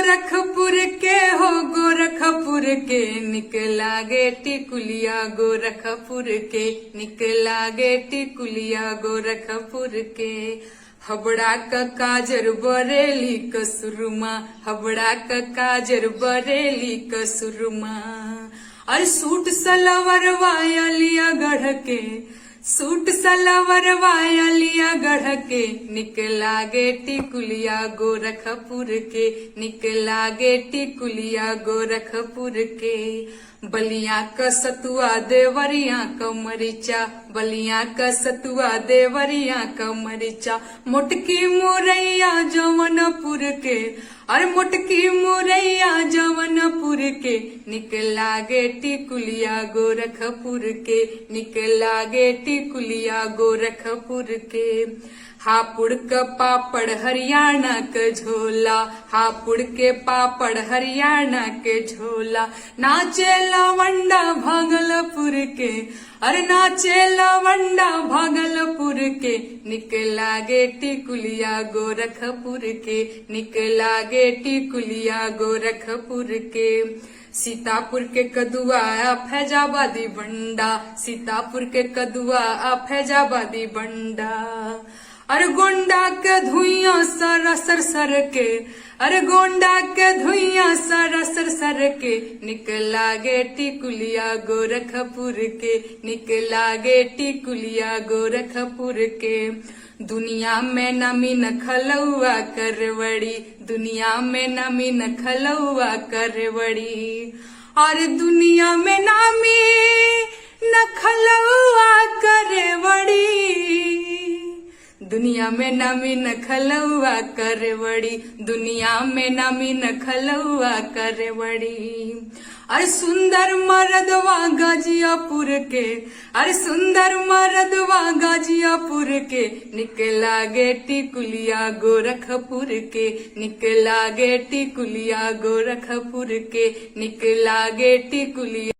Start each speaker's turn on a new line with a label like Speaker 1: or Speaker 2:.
Speaker 1: गोरखपुर के हो गोरखपुर के निकला गे टिकुलिया गोरखपुर के निकला गे टिकुलिया गोरखपुर के हबड़ा का काजर बरेली कसुरमा हबड़ा का काजर बरेली कसुरमा अरे सूट सलवार वायलिया गढ़ के सूट सलवार वायलिया गढ़ के निकला गे टिकुलिया गोरखपुर के निकला गे टिकुलिया गोरखपुर के बलिया का सतुआ देवरिया का मरीचा बलिया का सतुआ देवरिया का मरीचा मोटकी मुरैया जवनपुर के अरे मोटकी मुरैया जवनपुर के निकला गे टिकुलिया गोरखपुर के निकला गे टिकुलिया गोरखपुर के हापुड़ का पापड़ हरियाणा के झोला हापुड़ के पापड़ हरियाणा के झोला नाचे लवंडा भागलपुर के अरे नाचे लवंडा भागलपुर के निकला गे टिकुलिया गोरखपुर के निकला गे टिकुलिया गोरखपुर के सीतापुर के कदुआ फैजाबादी बंडा सीतापुर के कदुआ फैजाबादी बंडा अरे गोंडा के धुइया सारा सर सर के अरे गोंडा के धुइया सारा सर सर के निकला गे टिकुलिया गोरखपुर के निकला गे टिकुलिया गोरखपुर के दुनिया में नमी न खलौआ करवड़ी दुनिया में नमी न खलौआ करवड़ी और दुनिया में नमी न खलौआ करवड़ी दुनिया में नमी न खलौआ करवड़ी दुनिया में नमी न खलौआ करवड़ी अरे सुंदर मरदवा गाजियापुर के अरे सुंदर मरदवा गाजियापुर के निकला गे टिकुलिया गोरखपुर के निकला गे टिकुलिया गोरखपुर के निकला गे टिकुलिया